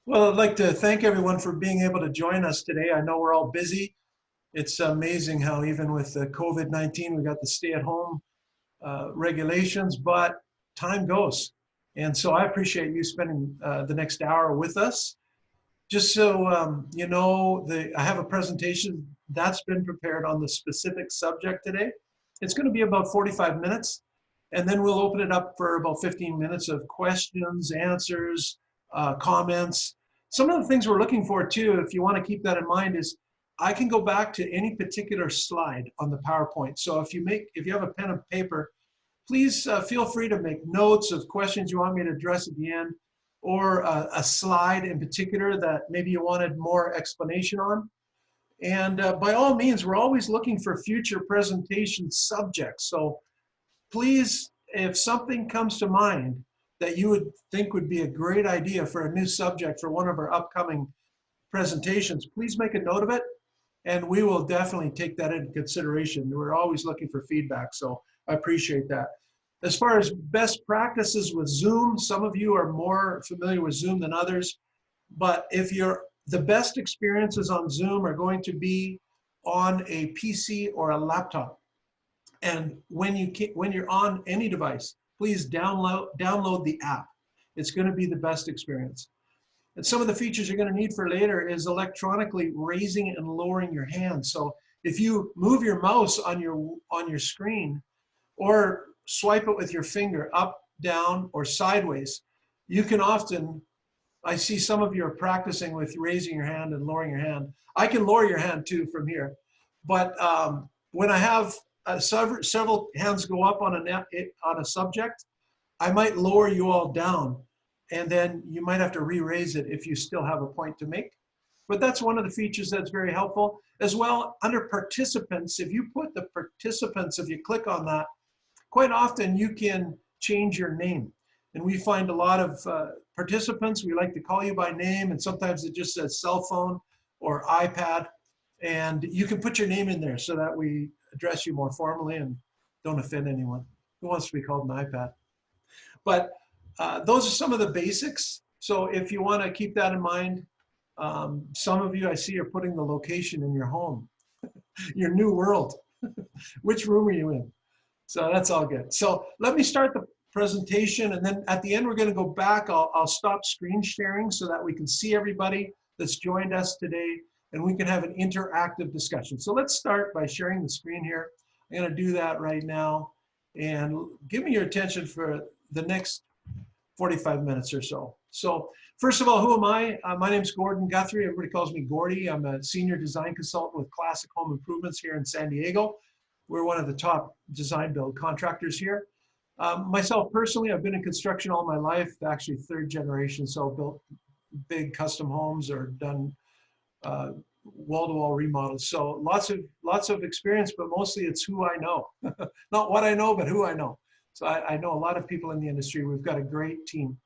Well, I'd like to thank everyone for being able to join us today. I know we're all busy. It's amazing how even with the COVID-19, we got the stay-at-home regulations, but time goes. And so I appreciate you spending the next hour with us. Just so you know, I have a presentation that's been prepared on the specific subject today. It's going to be about 45 minutes, and then we'll open it up for about 15 minutes of questions, answers, comments. Some of the things we're looking for too, if you want to keep that in mind, is I can go back to any particular slide on the PowerPoint. So if you have a pen and paper, please feel free to make notes of questions you want me to address at the end, or a slide in particular that maybe you wanted more explanation on. And by all means, we're always looking for future presentation subjects. So please, if something comes to mind that you would think would be a great idea for a new subject for one of our upcoming presentations, please make a note of it, and we will definitely take that into consideration. We're always looking for feedback, so I appreciate that. As far as best practices with Zoom, some of you are more familiar with Zoom than others, but the best experiences on Zoom are going to be on a PC or a laptop. And when you're on any device, please download the app. It's going to be the best experience. And some of the features you're going to need for later is electronically raising and lowering your hand. So if you move your mouse on your screen, or swipe it with your finger up, down, or sideways, you can often, I see some of you are practicing with raising your hand and lowering your hand. I can lower your hand too from here. But when I have several hands go up on a subject, I might lower you all down, and then you might have to re-raise it if you still have a point to make. But that's one of the features that's very helpful. As well, under participants, if you put the participants, if you click on that, quite often you can change your name. And we find a lot of participants, we like to call you by name, and sometimes it just says cell phone or iPad. And you can put your name in there so that we address you more formally and don't offend anyone. Who wants to be called an iPad? But those are some of the basics. So if you want to keep that in mind, some of you I see are putting the location in your home, your new world. Which room are you in? So that's all good. So let me start the presentation, and then at the end we're going to go back. I'll stop screen sharing so that we can see everybody that's joined us today, and we can have an interactive discussion. So let's start by sharing the screen here. I'm going to do that right now, and give me your attention for the next 45 minutes or so. So first of all, who am I? My name's Gordon Guthrie. Everybody calls me Gordy. I'm a senior design consultant with Classic Home Improvements here in San Diego. We're one of the top design build contractors here. Myself personally, I've been in construction all my life, actually third generation, so built big custom homes or done wall-to-wall remodels. So lots of experience, but mostly it's who I know. Not what I know, but who I know. So I know a lot of people in the industry. We've got a great team.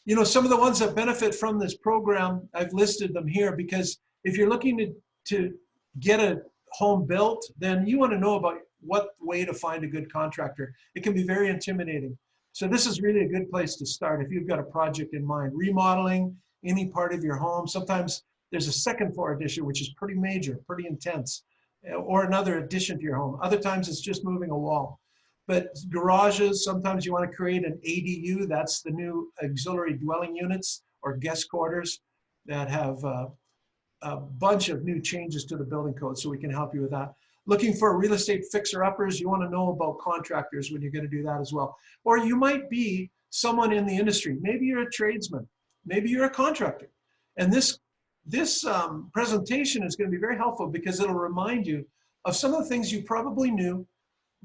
You know, some of the ones that benefit from this program, I've listed them here because if you're looking to get a home built, then you want to know about what way to find a good contractor. It can be very intimidating. So this is really a good place to start if you've got a project in mind. Remodeling any part of your home. Sometimes there's a second floor addition, which is pretty major, pretty intense, or another addition to your home. Other times it's just moving a wall. But garages, sometimes you want to create an ADU. That's the new auxiliary dwelling units or guest quarters that have a bunch of new changes to the building code, so we can help you with that. Looking for real estate fixer-uppers, you want to know about contractors when you're going to do that as well. Or you might be someone in the industry. Maybe you're a tradesman. Maybe you're a contractor. And this presentation is going to be very helpful because it'll remind you of some of the things you probably knew,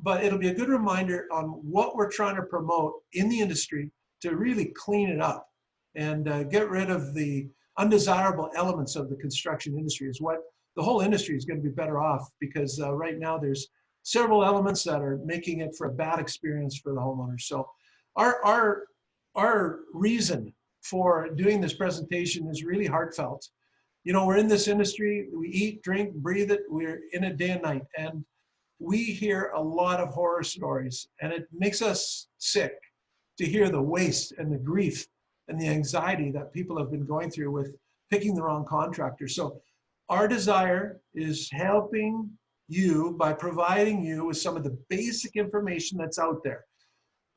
but it'll be a good reminder on what we're trying to promote in the industry to really clean it up and get rid of the undesirable elements of the construction industry. Is what the whole industry is going to be better off, because right now there's several elements that are making it for a bad experience for the homeowners. So our reason for doing this presentation is really heartfelt. You know, we're in this industry, we eat, drink, breathe it, we're in it day and night, and we hear a lot of horror stories, and it makes us sick to hear the waste and the grief and the anxiety that people have been going through with picking the wrong contractor. So our desire is helping you by providing you with some of the basic information that's out there.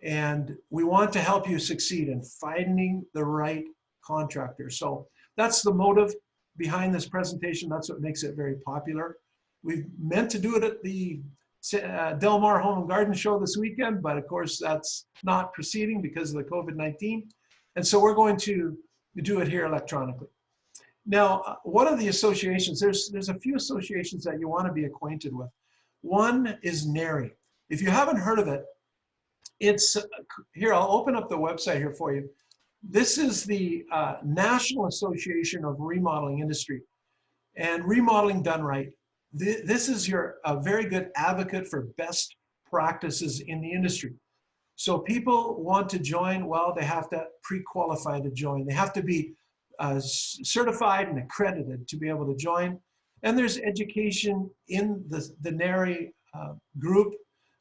And we want to help you succeed in finding the right contractor. So that's the motive behind this presentation. That's what makes it very popular. We meant to do it at the Del Mar Home and Garden Show this weekend, but of course that's not proceeding because of the COVID-19. And so we're going to do it here electronically. Now, one of the associations, there's a few associations that you want to be acquainted with. One is NARI. If you haven't heard of it, it's here, I'll open up the website here for you. This is the National Association of Remodeling Industry, and remodeling done right. This is your very good advocate for best practices in the industry. So people want to join, well, they have to pre-qualify to join. They have to be certified and accredited to be able to join. And there's education in the NARI group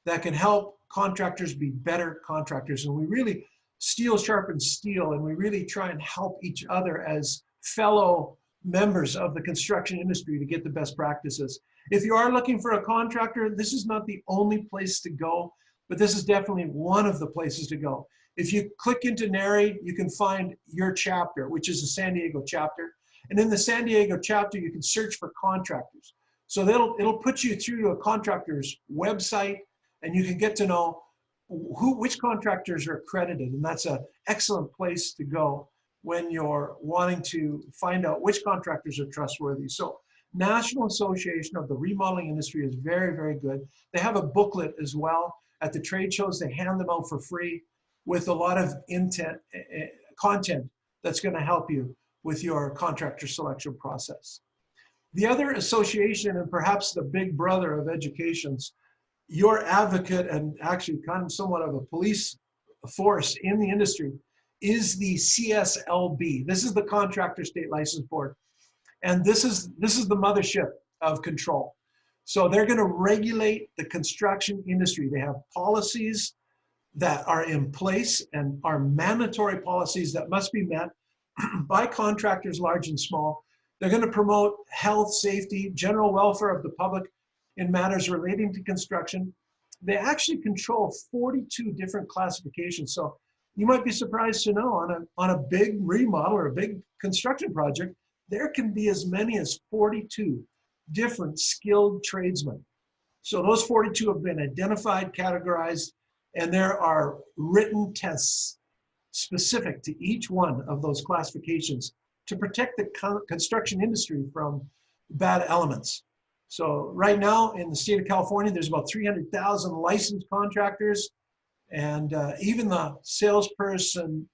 that can help contractors be better contractors. And we really steel sharpens steel, and we really try and help each other as fellow members of the construction industry to get the best practices. If you are looking for a contractor, this is not the only place to go, but this is definitely one of the places to go. If you click into NARI, you can find your chapter, which is the San Diego chapter. And in the San Diego chapter, you can search for contractors. So it'll put you through to a contractor's website, and you can get to know which contractors are accredited. And that's an excellent place to go when you're wanting to find out which contractors are trustworthy. So National Association of the Remodeling Industry is very, very good. They have a booklet as well. At the trade shows, they hand them out for free with a lot of content that's going to help you with your contractor selection process. The other association, and perhaps the big brother of educations, your advocate and actually kind of somewhat of a police force in the industry, is the CSLB. This is the Contractor State License Board. And this is the mothership of control. So they're going to regulate the construction industry. They have policies that are in place and are mandatory policies that must be met by contractors large and small. They're going to promote health, safety, general welfare of the public in matters relating to construction. They actually control 42 different classifications. So you might be surprised to know on a big remodel or a big construction project, there can be as many as 42 different skilled tradesmen. So those 42 have been identified, categorized, and there are written tests specific to each one of those classifications to protect the construction industry from bad elements. So right now in the state of California, there's about 300,000 licensed contractors, and even the salesperson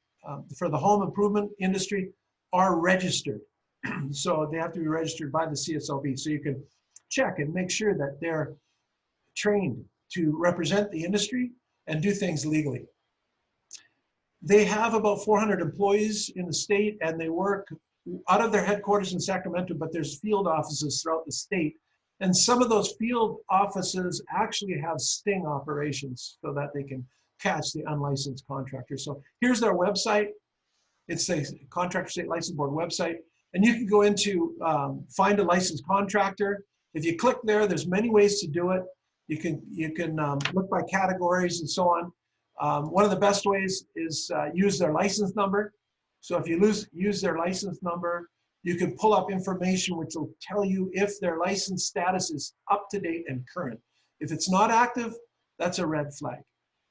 for the home improvement industry are registered. So they have to be registered by the CSLB. So you can check and make sure that they're trained to represent the industry and do things legally. They have about 400 employees in the state, and they work out of their headquarters in Sacramento, but there's field offices throughout the state. And some of those field offices actually have sting operations so that they can catch the unlicensed contractors. So here's their website. It's the Contractor State License Board website. And you can go into find a licensed contractor. If you click there, there's many ways to do it. You can look by categories and so on. One of the best ways is use their license number. So if you use their license number, you can pull up information which will tell you if their license status is up to date and current. If it's not active, that's a red flag.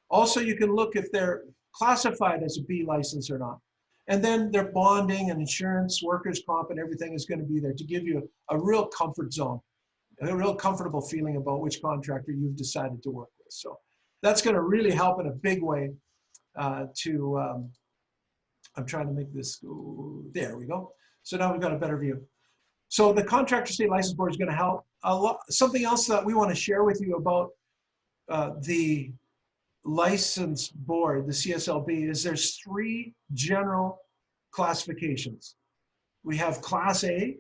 Also, you can look if they're classified as a B license or not. And then their bonding and insurance, workers' comp, and everything is going to be there to give you a real comfort zone, a real comfortable feeling about which contractor you've decided to work with. So that's going to really help in a big way I'm trying to make this go, there we go. So now we've got a better view. So the Contractor State License Board is going to help a lot. Something else that we want to share with you about the license board, the CSLB, is there's 3 general classifications. We have Class A,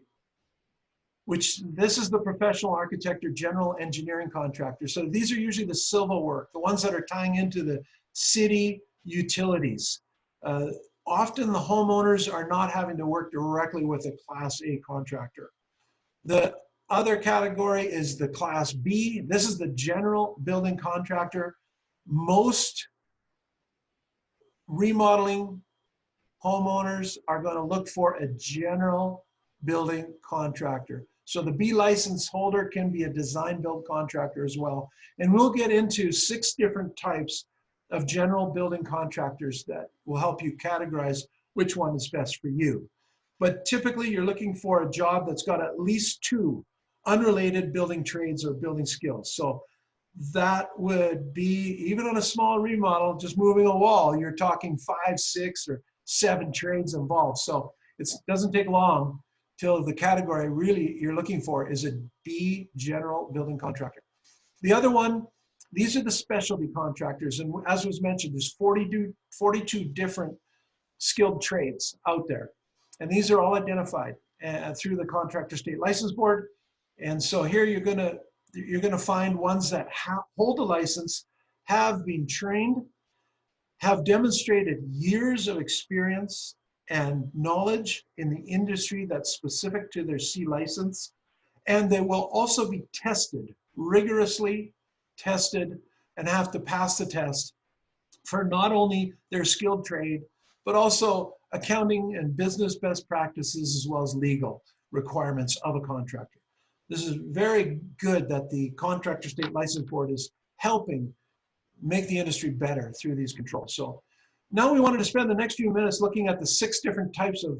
which this is the professional architect or general engineering contractor. So these are usually the civil work, the ones that are tying into the city utilities. often the homeowners are not having to work directly with a Class A contractor. The other category is the Class B. This is the general building contractor. Most remodeling homeowners are going to look for a general building contractor. So the B license holder can be a design build contractor as well. And we'll get into 6 different types of general building contractors that will help you categorize which one is best for you. But typically you're looking for a job that's got at least 2 unrelated building trades or building skills. So that would be, even on a small remodel, just moving a wall, you're talking 5, 6, or 7 trades involved. So it doesn't take long till the category really you're looking for is a B general building contractor. The other one, these are the specialty contractors. And as was mentioned, there's 42 different skilled trades out there. And these are all identified through the Contractor State License Board. And so here you're gonna find ones that hold a license, have been trained, have demonstrated years of experience and knowledge in the industry that's specific to their C license. And they will also be tested, rigorously tested, and have to pass the test for not only their skilled trade, but also accounting and business best practices, as well as legal requirements of a contractor. This is very good that the Contractor State License Board is helping make the industry better through these controls. So now we wanted to spend the next few minutes looking at the 6 different types of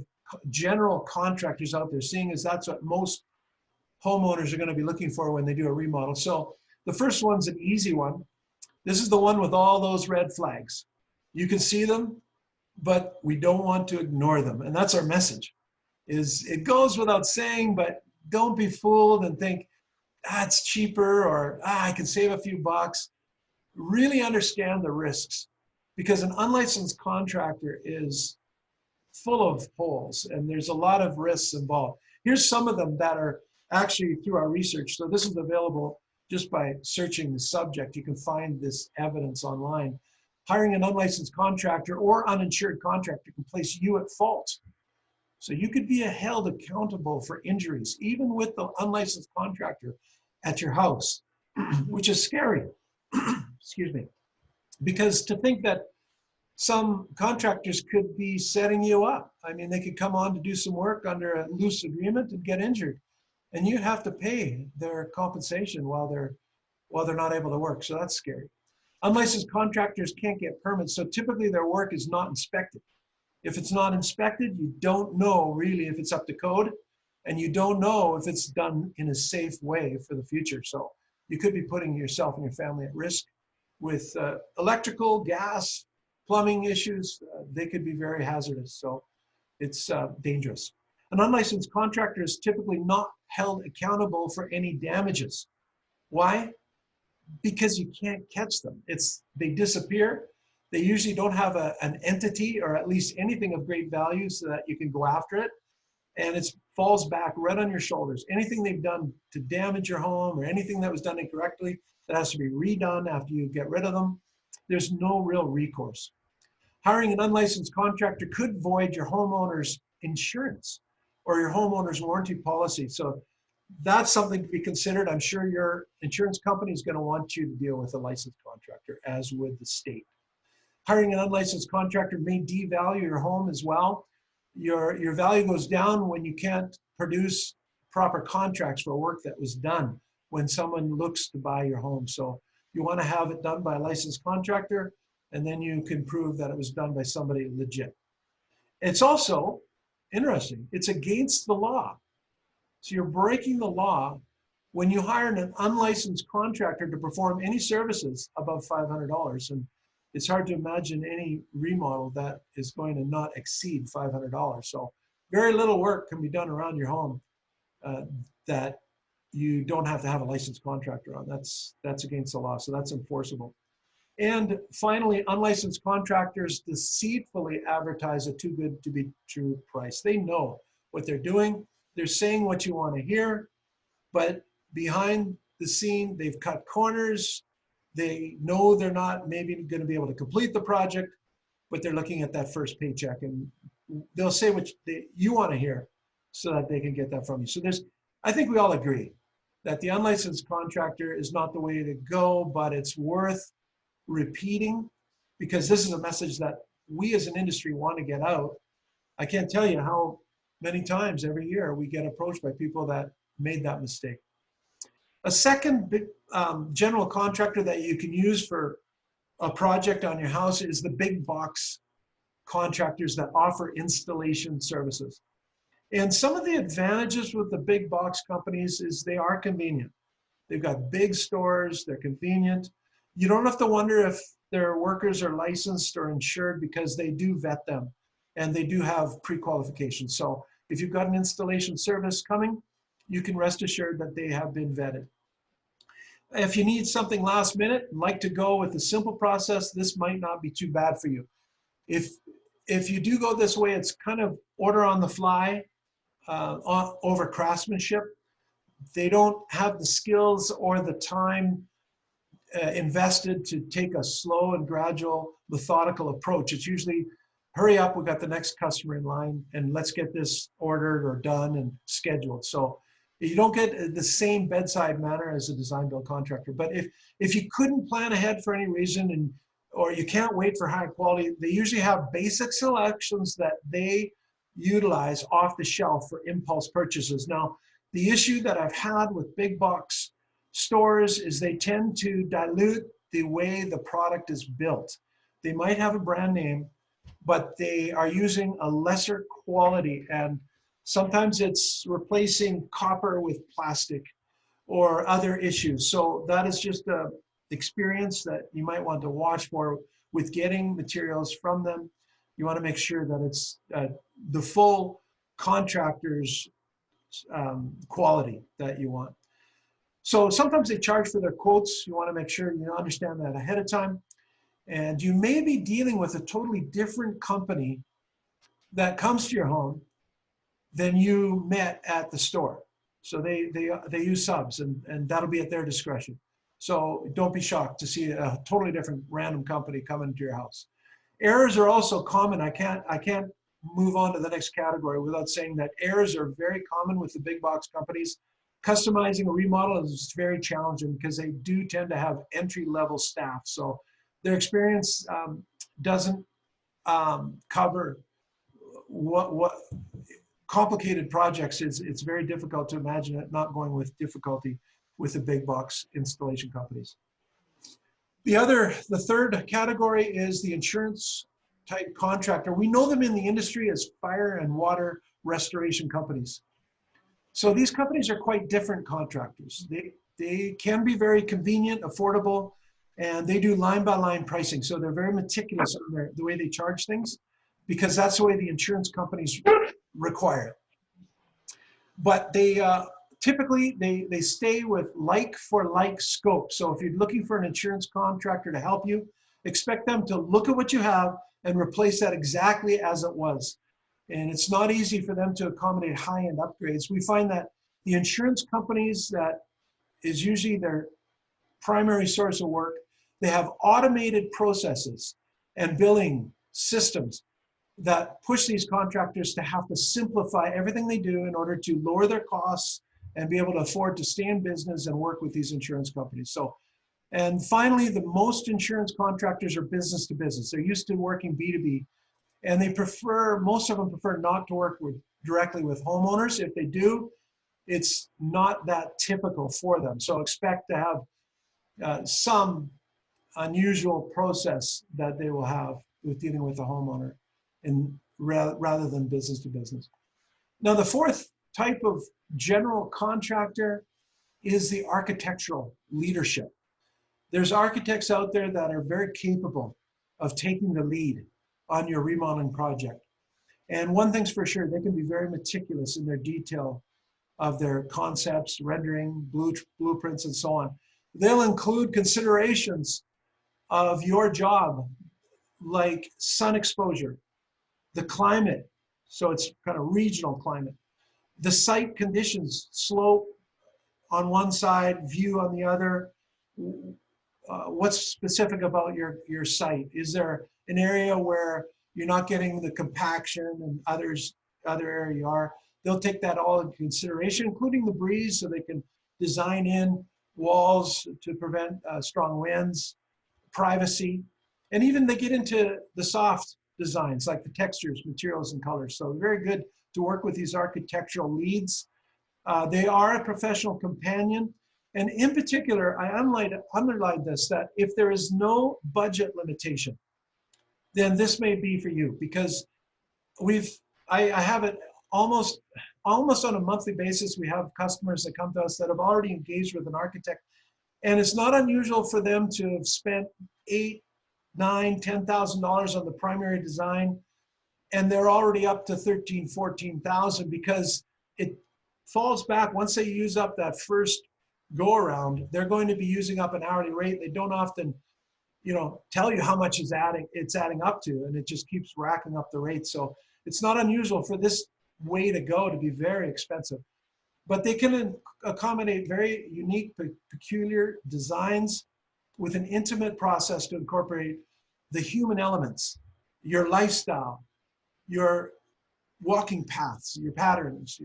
general contractors out there, seeing as that's what most homeowners are going to be looking for when they do a remodel. So the first one's an easy one. This is the one with all those red flags. You can see them, but we don't want to ignore them. And that's our message. It goes without saying, but don't be fooled and think, it's cheaper, or I can save a few bucks. Really understand the risks, because an unlicensed contractor is full of holes and there's a lot of risks involved. Here's some of them that are actually through our research. So this is available just by searching the subject. You can find this evidence online. Hiring an unlicensed contractor or uninsured contractor can place you at fault. So you could be held accountable for injuries, even with the unlicensed contractor at your house, which is scary. Excuse me. Because to think that some contractors could be setting you up. I mean, they could come on to do some work under a loose agreement and get injured, and you have to pay their compensation while they're not able to work. So that's scary. Unlicensed contractors can't get permits, so typically their work is not inspected. If it's not inspected, you don't know really if it's up to code, and you don't know if it's done in a safe way for the future. So you could be putting yourself and your family at risk with electrical, gas, plumbing issues. They could be very hazardous, so it's dangerous. An unlicensed contractor is typically not held accountable for any damages. Why? Because you can't catch them. They disappear. They usually don't have an entity or at least anything of great value so that you can go after it. And it falls back right on your shoulders. Anything they've done to damage your home or anything that was done incorrectly that has to be redone after you get rid of them, there's no real recourse. Hiring an unlicensed contractor could void your homeowner's insurance or your homeowner's warranty policy. So that's something to be considered. I'm sure your insurance company is going to want you to deal with a licensed contractor, as would the state. Hiring an unlicensed contractor may devalue your home as well. Your value goes down when you can't produce proper contracts for work that was done when someone looks to buy your home. So you want to have it done by a licensed contractor, and then you can prove that it was done by somebody legit. It's also interesting. It's against the law. So you're breaking the law when you hire an unlicensed contractor to perform any services above $500. And it's hard to imagine any remodel that is going to not exceed $500. So very little work can be done around your home that you don't have to have a licensed contractor on. That's against the law, so that's enforceable. And finally, unlicensed contractors deceitfully advertise a too good to be true price. They know what they're doing. They're saying what you want to hear, but behind the scene, they've cut corners. They know they're not maybe going to be able to complete the project, but they're looking at that first paycheck, and they'll say what you want to hear so that they can get that from you. So I think we all agree that the unlicensed contractor is not the way to go, but it's worth repeating because this is a message that we as an industry want to get out. I can't tell you how many times every year we get approached by people that made that mistake. A second big, general contractor that you can use for a project on your house is the big box contractors that offer installation services. And some of the advantages with the big box companies is they are convenient. They've got big stores, they're convenient. You don't have to wonder if their workers are licensed or insured because they do vet them and they do have pre-qualification. So if you've got an installation service coming, you can rest assured that they have been vetted. If you need something last minute, like to go with a simple process, this might not be too bad for you. If you do go this way, it's kind of order on the fly over craftsmanship. They don't have the skills or the time invested to take a slow and gradual, methodical approach. It's usually, hurry up, we've got the next customer in line, and let's get this ordered or done and scheduled. So you don't get the same bedside manner as a design build contractor. But if you couldn't plan ahead for any reason, or you can't wait for high quality, they usually have basic selections that they utilize off the shelf for impulse purchases. Now, the issue that I've had with big box stores is they tend to dilute the way the product is built. They might have a brand name, but they are using a lesser quality, and sometimes it's replacing copper with plastic or other issues. So that is just an experience that you might want to watch for with getting materials from them. You want to make sure that it's the full contractor's quality that you want. So sometimes they charge for their quotes. You want to make sure you understand that ahead of time. And you may be dealing with a totally different company that comes to your home than you met at the store. So they use subs, and that'll be at their discretion. So don't be shocked to see a totally different random company come into your house. Errors are also common. I can't move on to the next category without saying that errors are very common with the big box companies. Customizing a remodel is very challenging because they do tend to have entry-level staff. So their experience doesn't cover what complicated projects. It's very difficult to imagine it not going with difficulty with the big box installation companies. The third category is the insurance type contractor. We know them in the industry as fire and water restoration companies. So these companies are quite different contractors. They can be very convenient, affordable, and they do line by line pricing. So they're very meticulous on the way they charge things, because that's the way the insurance companies require it. But they typically they stay with like for like scope. So if you're looking for an insurance contractor to help you, expect them to look at what you have and replace that exactly as it was. And it's not easy for them to accommodate high-end upgrades. We find that the insurance companies, that is usually their primary source of work, they have automated processes and billing systems that push these contractors to have to simplify everything they do in order to lower their costs and be able to afford to stay in business and work with these insurance companies. So, and finally, the most insurance contractors are business to business. They're used to working B2B, and most of them prefer not to work directly with homeowners. If they do, it's not that typical for them. So expect to have some unusual process that they will have with dealing with the homeowner, rather than business to business. Now, the fourth type of general contractor is the architectural leadership. There's architects out there that are very capable of taking the lead on your remodeling project. And one thing's for sure, they can be very meticulous in their detail of their concepts, rendering, blueprints, and so on. They'll include considerations of your job, like sun exposure, the climate, so it's kind of regional climate, the site conditions, slope on one side, view on the other. What's specific about your site? Is there an area where you're not getting the compaction and other area you are, they'll take that all into consideration, including the breeze, so they can design in walls to prevent strong winds, privacy, and even they get into the soft designs like the textures, materials, and colors. So very good to work with these architectural leads. They are a professional companion. And in particular, I underlined this, that if there is no budget limitation, then this may be for you, because I have it almost on a monthly basis. We have customers that come to us that have already engaged with an architect, and it's not unusual for them to have spent $8,000, $9,000, $10,000 on the primary design, and they're already up to $13,000, $14,000, because it falls back once they use up that first go around. They're going to be using up an hourly rate. They don't often, tell you how much it's adding up to, and it just keeps racking up the rate. So it's not unusual for this way to go to be very expensive, but they can accommodate very unique, peculiar designs with an intimate process to incorporate the human elements, your lifestyle, your walking paths, your patterns,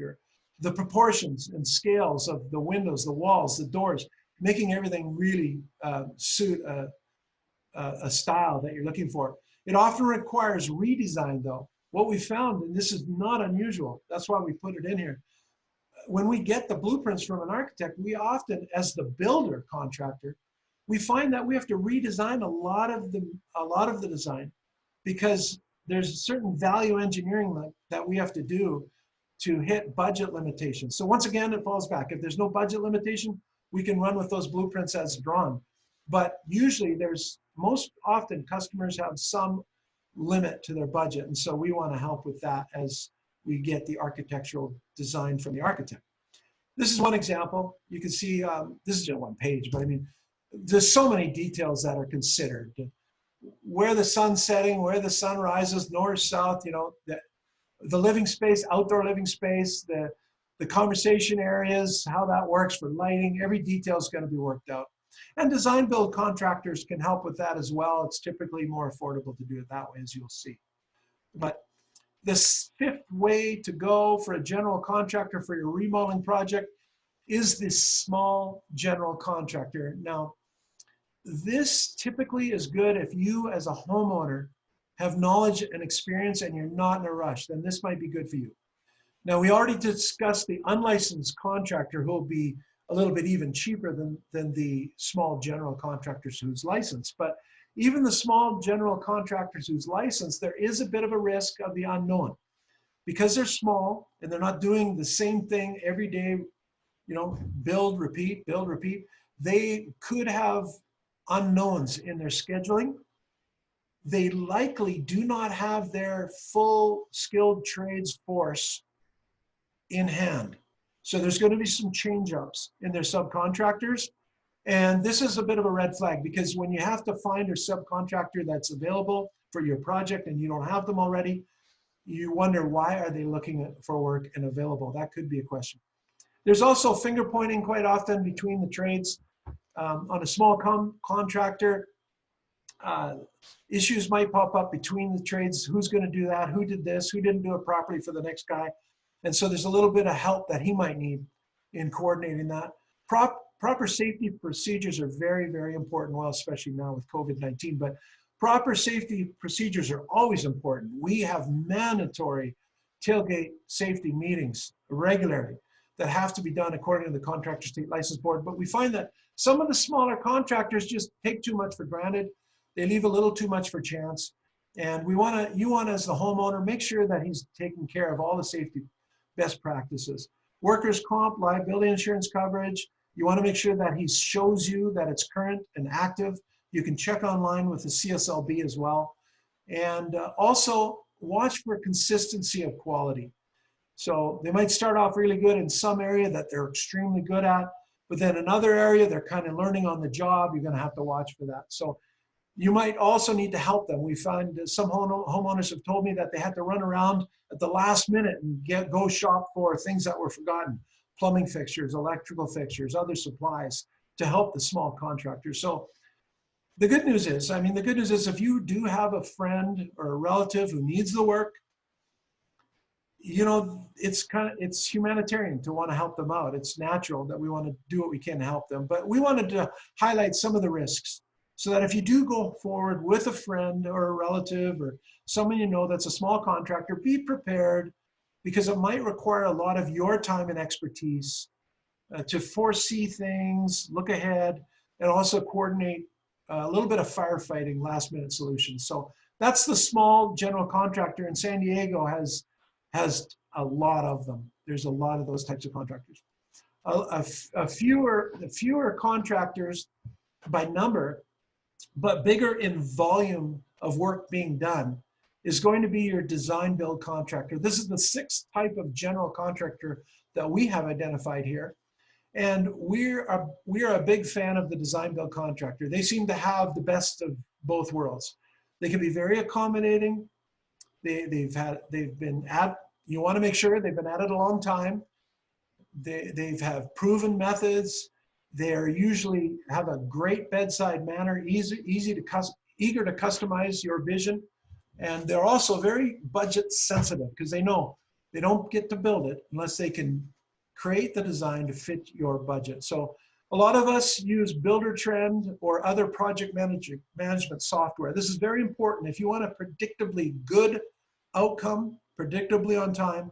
the proportions and scales of the windows, the walls, the doors, making everything really suit a style that you're looking for. It often requires redesign though. What we found, and this is not unusual, that's why we put it in here, when we get the blueprints from an architect, we often, as the builder contractor, we find that we have to redesign a lot of the design, because there's a certain value engineering that we have to do to hit budget limitations. So once again, it falls back. If there's no budget limitation, we can run with those blueprints as drawn. But usually most often customers have some limit to their budget. And so we want to help with that as we get the architectural design from the architect. This is one example. You can see, this is just one page, but I mean, there's so many details that are considered. Where the sun's setting, where the sun rises, north, south, the living space, outdoor living space, the conversation areas, how that works for lighting, every detail is going to be worked out. And design build contractors can help with that as well. It's typically more affordable to do it that way, as you'll see. But this fifth way to go for a general contractor for your remodeling project is this small general contractor. Now, this typically is good if you as a homeowner have knowledge and experience and you're not in a rush, then this might be good for you. Now, we already discussed the unlicensed contractor, who will be a little bit even cheaper than the small general contractors who's licensed. But even the small general contractors who's licensed, there is a bit of a risk of the unknown. Because they're small and they're not doing the same thing every day, build, repeat, they could have unknowns in their scheduling. They likely do not have their full skilled trades force in hand. So there's going to be some change ups in their subcontractors. And this is a bit of a red flag, because when you have to find a subcontractor that's available for your project and you don't have them already, you wonder, why are they looking for work and available? That could be a question. There's also finger pointing quite often between the trades. On a small contractor, issues might pop up between the trades. Who's going to do that? Who did this? Who didn't do it properly for the next guy? And so there's a little bit of help that he might need in coordinating that. Proper safety procedures are very, very important, well, especially now with COVID-19, but proper safety procedures are always important. We have mandatory tailgate safety meetings regularly that have to be done according to the Contractor State License Board. But we find that some of the smaller contractors just take too much for granted. They leave a little too much for chance. And you want to, as the homeowner, make sure that he's taking care of all the safety best practices. Workers' comp, liability insurance coverage. You want to make sure that he shows you that it's current and active. You can check online with the CSLB as well. And also watch for consistency of quality. So they might start off really good in some area that they're extremely good at, but then another area they're kind of learning on the job. You're going to have to watch for that. So you might also need to help them. We find some homeowners have told me that they had to run around at the last minute and go shop for things that were forgotten, plumbing fixtures, electrical fixtures, other supplies to help the small contractors. So The good news is, I mean, the good news is if you do have a friend or a relative who needs the work, you know, it's humanitarian to want to help them out. It's natural that we want to do what we can to help them. But we wanted to highlight some of the risks so that if you do go forward with a friend or a relative or someone you know that's a small contractor, be prepared because it might require a lot of your time and expertise to foresee things, look ahead, and also coordinate a little bit of firefighting, last minute solutions. So that's the small general contractor, and San Diego has a lot of them. There's a lot of those types of contractors. Fewer contractors by number, but bigger in volume of work being done is going to be your design build contractor. This is the sixth type of general contractor that we have identified here. And we're a big fan of the design build contractor. They seem to have the best of both worlds. They can be very accommodating. They've been at, you want to make sure they've been at it a long time. They've have proven methods. They're usually have a great bedside manner, eager to customize your vision. And they're also very budget sensitive because they know they don't get to build it unless they can create the design to fit your budget. So a lot of us use Buildertrend or other project management software. This is very important. If you want a predictably good outcome, predictably on time,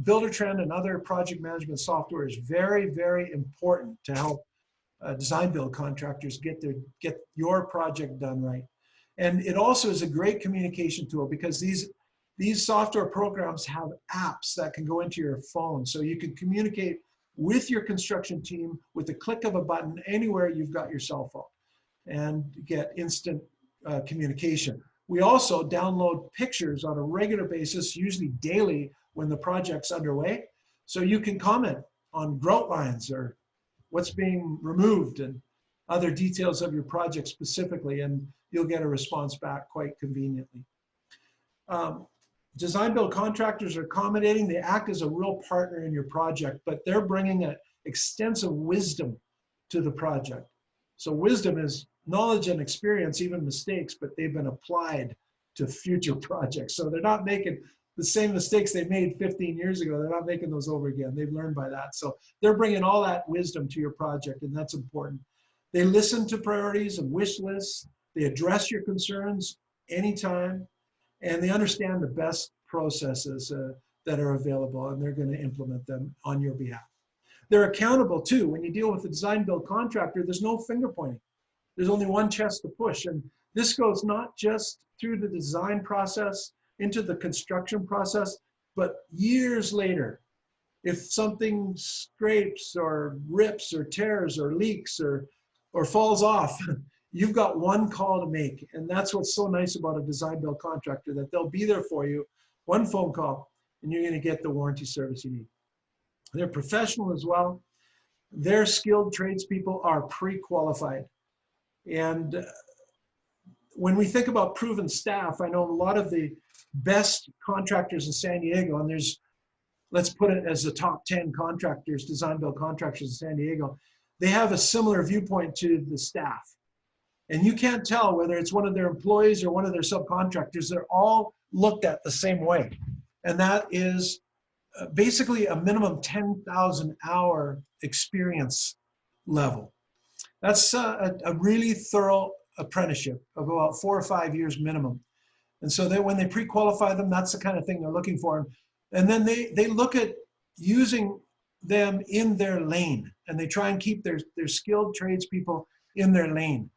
Buildertrend and other project management software is very, very important to help design build contractors get your project done right. And it also is a great communication tool because these software programs have apps that can go into your phone. So you can communicate with your construction team with the click of a button anywhere you've got your cell phone and get instant communication. We also download pictures on a regular basis, usually daily when the project's underway. So you can comment on grout lines or what's being removed and other details of your project specifically, and you'll get a response back quite conveniently. Design build contractors are accommodating. They act as a real partner in your project, but they're bringing an extensive wisdom to the project. So wisdom is knowledge and experience, even mistakes, but they've been applied to future projects. So they're not making the same mistakes they made 15 years ago. They're not making those over again. They've learned by that. So they're bringing all that wisdom to your project, and that's important. They listen to priorities and wish lists. They address your concerns anytime. And they understand the best processes that are available, and they're going to implement them on your behalf. They're accountable too. When you deal with a design build contractor, there's no finger pointing. There's only one chest to push. And this goes not just through the design process into the construction process, but years later, if something scrapes or rips or tears or leaks or falls off, you've got one call to make. And that's what's so nice about a design build contractor, that they'll be there for you, one phone call, and you're going to get the warranty service you need. They're professional as well. Their skilled tradespeople are pre-qualified. And when we think about proven staff, I know a lot of the best contractors in San Diego, and there's, let's put it as the top 10 contractors, design build contractors in San Diego, they have a similar viewpoint to the staff. And you can't tell whether it's one of their employees or one of their subcontractors. They're all looked at the same way. And that is basically a minimum 10,000 hour experience level. That's a really thorough apprenticeship of about 4 or 5 years minimum. And so when they pre-qualify them, that's the kind of thing they're looking for. And then they look at using them in their lane, and they try and keep their skilled tradespeople in their lane,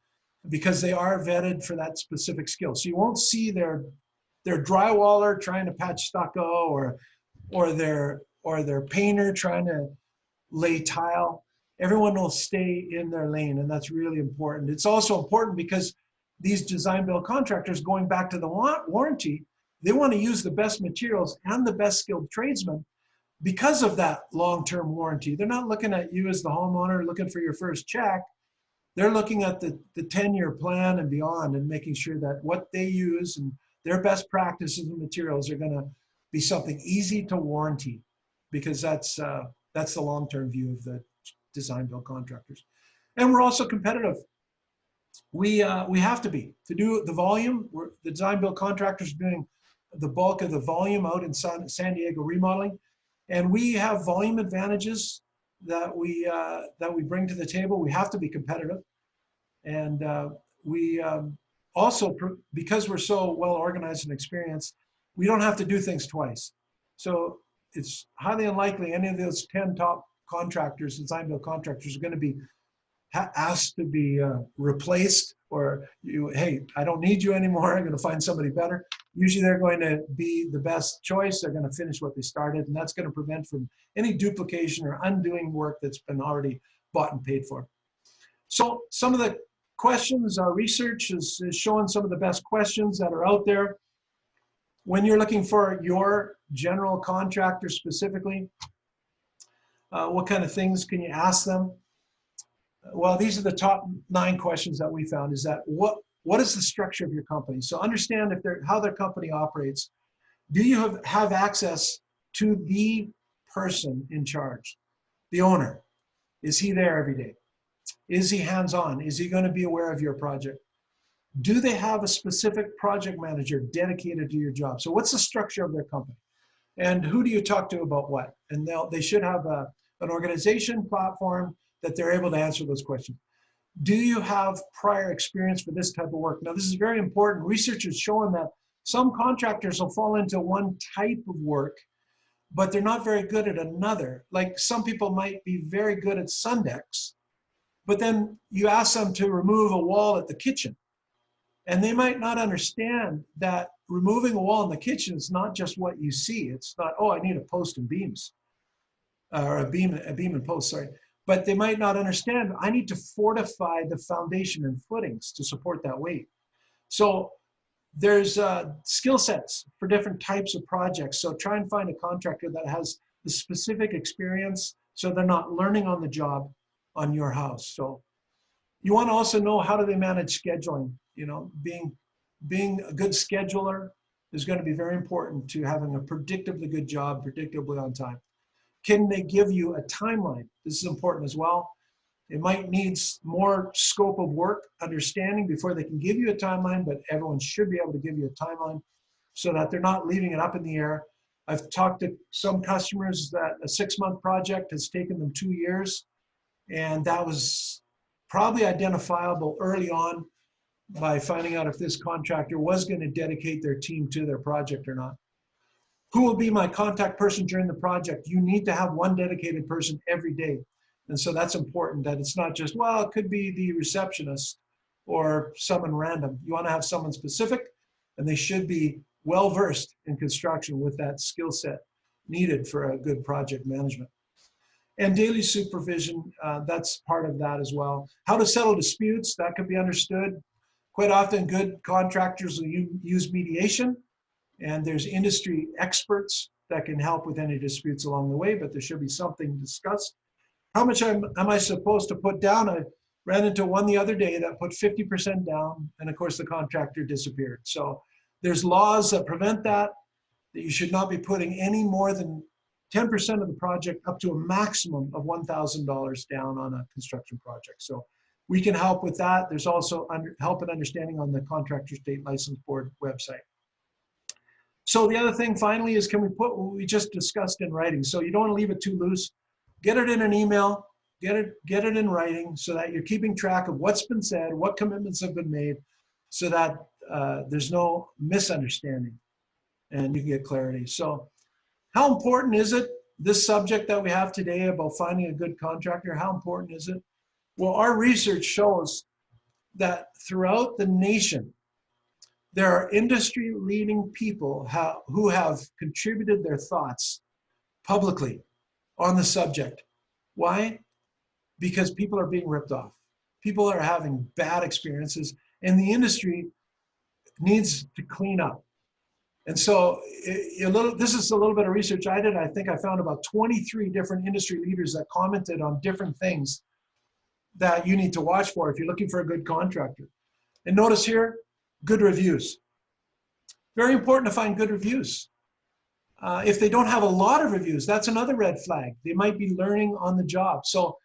because they are vetted for that specific skill. So you won't see their drywaller trying to patch stucco or their painter trying to lay tile. Everyone will stay in their lane, and that's really important. It's also important because these design build contractors, going back to the warranty, they want to use the best materials and the best skilled tradesmen because of that long-term warranty. They're not looking at you as the homeowner looking for your first check. They're looking at the 10-year plan and beyond, and making sure that what they use and their best practices and materials are going to be something easy to warranty, because that's the long-term view of the design build contractors. And we're also competitive. We have to do the volume. The design build contractors are doing the bulk of the volume out in San Diego remodeling, and we have volume advantages that we bring to the table. We have to be competitive, and we also, because we're so well organized and experienced, we don't have to do things twice. So it's highly unlikely any of those 10 top contractors, design build contractors, are going to be asked to be replaced, or hey, I don't need you anymore, I'm going to find somebody better. Usually they're going to be the best choice. They're going to finish what they started, and that's going to prevent from any duplication or undoing work that's been already bought and paid for. So some of the questions, our research is showing some of the best questions that are out there. When you're looking for your general contractor specifically, what kind of things can you ask them? Well, these are the top 9 questions that we found. Is that what is the structure of your company? So understand how their company operates. Do you have access to the person in charge, the owner? Is he there every day? Is he hands-on? Is he going to be aware of your project? Do they have a specific project manager dedicated to your job? So what's the structure of their company? And who do you talk to about what? And they should have an organization platform that they're able to answer those questions. Do you have prior experience for this type of work? Now, this is very important. Research has shown that some contractors will fall into one type of work, but they're not very good at another. Like some people might be very good at Sundex, but then you ask them to remove a wall at the kitchen, and they might not understand that removing a wall in the kitchen is not just what you see. It's not, oh, I need a post and beams, or a beam and post, sorry. But they might not understand, I need to fortify the foundation and footings to support that weight. So there's skill sets for different types of projects. So try and find a contractor that has the specific experience, so they're not learning on the job on your house. So you want to also know, how do they manage scheduling? You know, being a good scheduler is going to be very important to having a predictably good job, predictably on time. Can they give you a timeline? This is important as well. It might need more scope of work understanding before they can give you a timeline, but everyone should be able to give you a timeline so that they're not leaving it up in the air. I've talked to some customers that a 6-month project has taken them 2 years, and that was probably identifiable early on by finding out if this contractor was going to dedicate their team to their project or not. Who will be my contact person during the project? You need to have one dedicated person every day. And so that's important, that it's not just, well, it could be the receptionist or someone random. You want to have someone specific, and they should be well-versed in construction with that skill set needed for a good project management. And daily supervision, that's part of that as well. How to settle disputes, that could be understood. Quite often, good contractors will use mediation, and there's industry experts that can help with any disputes along the way, but there should be something discussed. How much am I supposed to put down? I ran into one the other day that put 50% down, and of course the contractor disappeared. So there's laws that prevent that you should not be putting any more than 10% of the project up to a maximum of $1,000 down on a construction project. So we can help with that. There's also help and understanding on the Contractor State License Board website. So the other thing finally is, can we put what we just discussed in writing? So you don't want to leave it too loose. Get it in an email, get it in writing, so that you're keeping track of what's been said, what commitments have been made, so that there's no misunderstanding and you can get clarity. So how important is it, this subject that we have today about finding a good contractor, how important is it? Well, our research shows that throughout the nation, there are industry-leading people who have contributed their thoughts publicly on the subject. Why? Because people are being ripped off. People are having bad experiences, and the industry needs to clean up. And so this is a little bit of research I did. I think I found about 23 different industry leaders that commented on different things that you need to watch for if you're looking for a good contractor. And notice here, good reviews. Very important to find good reviews. If they don't have a lot of reviews, that's another red flag. They might be learning on the job. So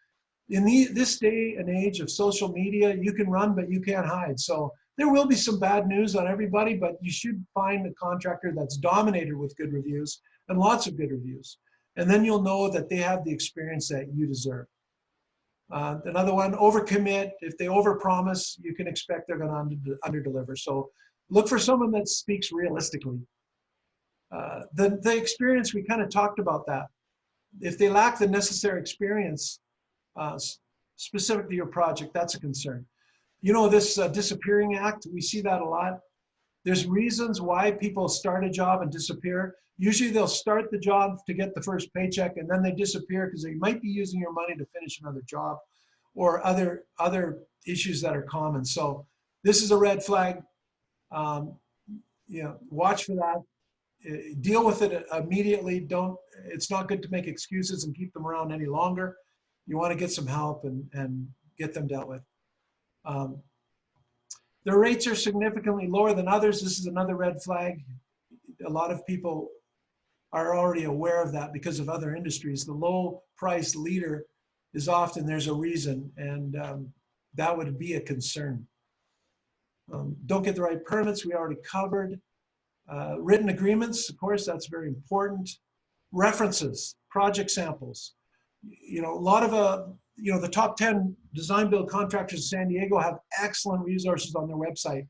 In this day and age of social media, you can run, but you can't hide. So there will be some bad news on everybody, but you should find a contractor that's dominated with good reviews and lots of good reviews. And then you'll know that they have the experience that you deserve. Another one, overcommit. If they overpromise, you can expect they're going to underdeliver. So look for someone that speaks realistically. The experience, we kind of talked about that. If they lack the necessary experience specific to your project, that's a concern. You know, this disappearing act, we see that a lot. There's reasons why people start a job and disappear. Usually they'll start the job to get the first paycheck and then they disappear because they might be using your money to finish another job or other issues that are common. So this is a red flag. You know, watch for that. Deal with it immediately. It's not good to make excuses and keep them around any longer. You want to get some help and get them dealt with. Their rates are significantly lower than others. This is another red flag. A lot of people are already aware of that because of other industries. The low price leader is often, there's a reason, and that would be a concern. Don't get the right permits, we already covered. Written agreements, of course, that's very important. References, project samples. You know, a lot of, you know, the top 10 design build contractors in San Diego have excellent resources on their website.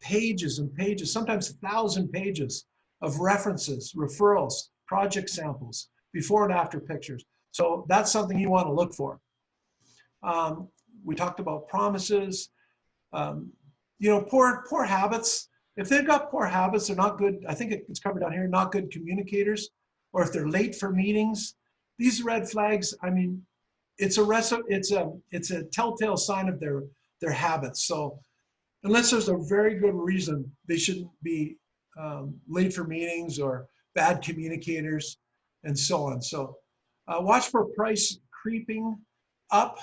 Pages and pages, sometimes 1,000 pages of references, referrals, project samples, before and after pictures. So that's something you want to look for. We talked about promises. You know, poor habits. If they've got poor habits, they're not good. I think it's covered down here, not good communicators, or if they're late for meetings. These red flags, I mean, it's a telltale sign of their habits. So unless there's a very good reason, they shouldn't be late for meetings or bad communicators and so on. So watch for price creeping up.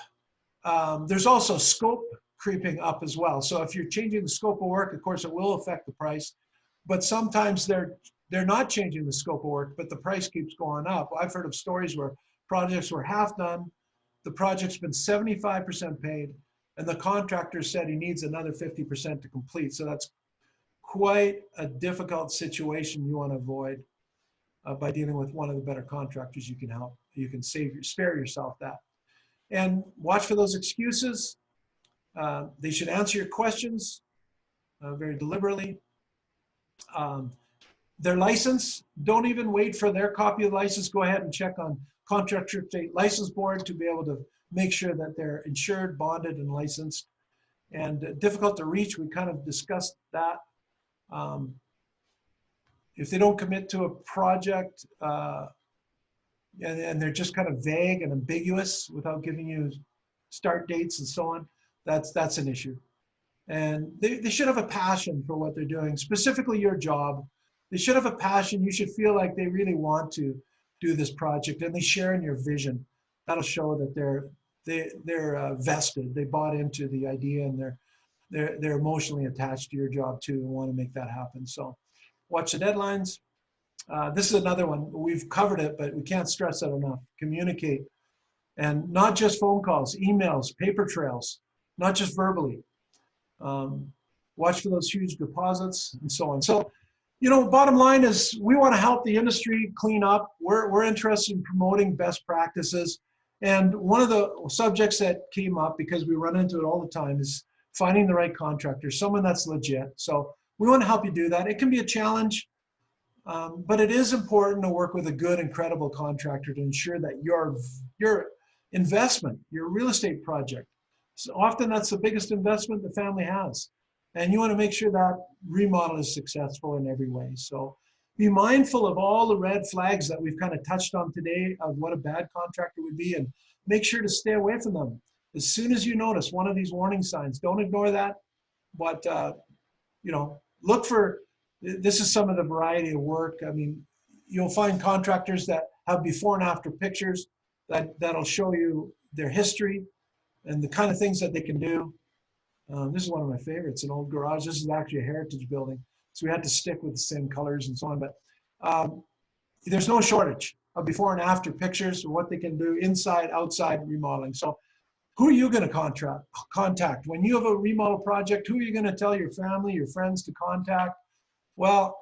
There's also scope creeping up as well. So if you're changing the scope of work, of course, it will affect the price, but sometimes they're not changing the scope of work, but the price keeps going up. I've heard of stories where projects were half done, the project's been 75% paid, and the contractor said he needs another 50% to complete. So that's quite a difficult situation you want to avoid by dealing with one of the better contractors you can help. You can spare yourself that. And watch for those excuses. They should answer your questions very deliberately. Their license, don't even wait for their copy of the license. Go ahead and check on Contractor State License Board to be able to make sure that they're insured, bonded, and licensed. And difficult to reach, we kind of discussed that. If they don't commit to a project and they're just kind of vague and ambiguous without giving you start dates and so on, that's an issue. And they should have a passion for what they're doing, specifically your job. They should have a passion. You should feel like they really want to do this project and they share in your vision. That'll show that they're vested. They bought into the idea and they're emotionally attached to your job too and want to make that happen. So watch the deadlines. This is another one. We've covered it, but we can't stress that enough. Communicate. And not just phone calls, emails, paper trails, not just verbally. Watch for those huge deposits and so on. So, you know, bottom line is we want to help the industry clean up. We're interested in promoting best practices. And one of the subjects that came up, because we run into it all the time, is finding the right contractor, someone that's legit. So we want to help you do that. It can be a challenge, but it is important to work with a good and credible contractor to ensure that your investment, your real estate project, so often that's the biggest investment the family has. And you want to make sure that remodel is successful in every way. So be mindful of all the red flags that we've kind of touched on today of what a bad contractor would be, and make sure to stay away from them. As soon as you notice one of these warning signs, don't ignore that, but you know, look for, this is some of the variety of work. I mean, you'll find contractors that have before and after pictures that'll show you their history and the kind of things that they can do. This is one of my favorites, an old garage. This is actually a heritage building, so we had to stick with the same colors and so on. But there's no shortage of before and after pictures of what they can do inside, outside remodeling. So Who are you going to contact? When you have a remodel project, who are you going to tell your family, your friends to contact? Well,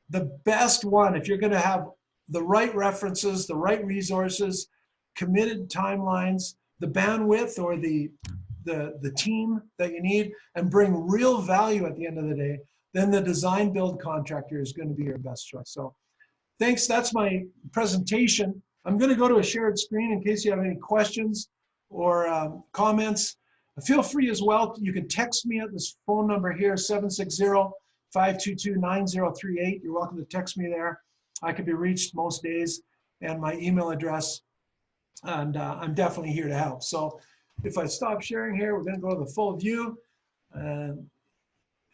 the best one, if you're going to have the right references, the right resources, committed timelines, the bandwidth or the team that you need, and bring real value at the end of the day, then the design build contractor is going to be your best choice. So thanks. That's my presentation. I'm going to go to a shared screen in case you have any questions or comments. Feel free as well. You can text me at this phone number here, 760-522-9038. You're welcome to text me there. I can be reached most days, and my email address, and I'm definitely here to help. So if I stop sharing here, we're going to go to the full view. And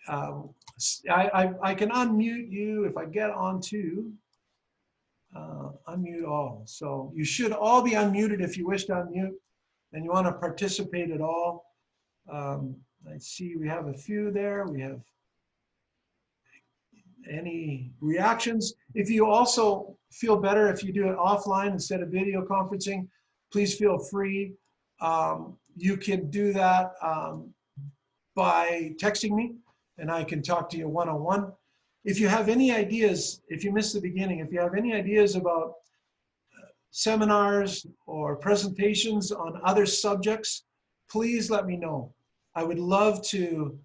I can unmute you if I get onto unmute all. So you should all be unmuted if you wish to unmute and you want to participate at all. I see we have a few there. We have any reactions. If you also feel better if you do it offline instead of video conferencing, please feel free. You can do that by texting me, and I can talk to you one-on-one. If you have any ideas, if you missed the beginning, if you have any ideas about seminars or presentations on other subjects, please let me know. I would love to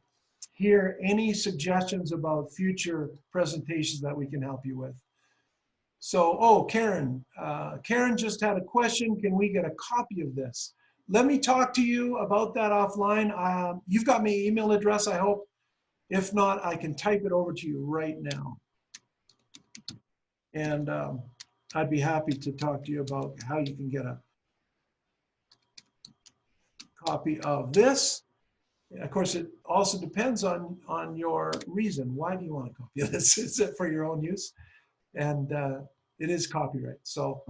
hear any suggestions about future presentations that we can help you with. So, oh, Karen. Karen just had a question. Can we get a copy of this? Let me talk to you about that offline. You've got my email address, I hope. If not, I can type it over to you right now. And I'd be happy to talk to you about how you can get a copy of this. Of course, it also depends on your reason. Why do you want a copy of this? Is it for your own use? And it is copyright, so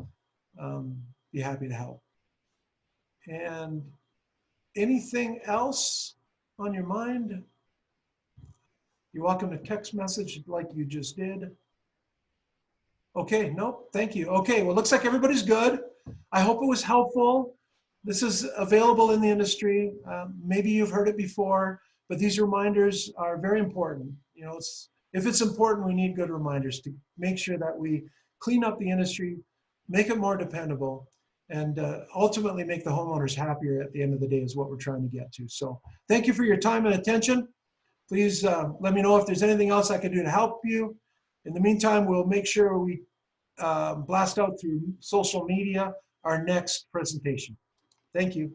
be happy to help. And anything else on your mind? You're welcome to text message like you just did. Okay, nope, thank you. Okay, well, looks like everybody's good. I hope it was helpful. This is available in the industry. Maybe you've heard it before, but these reminders are very important. You know, if it's important, we need good reminders to make sure that we clean up the industry, make it more dependable, and ultimately make the homeowners happier at the end of the day is what we're trying to get to. So thank you for your time and attention. Please let me know if there's anything else I can do to help you. In the meantime, we'll make sure we blast out through social media our next presentation. Thank you.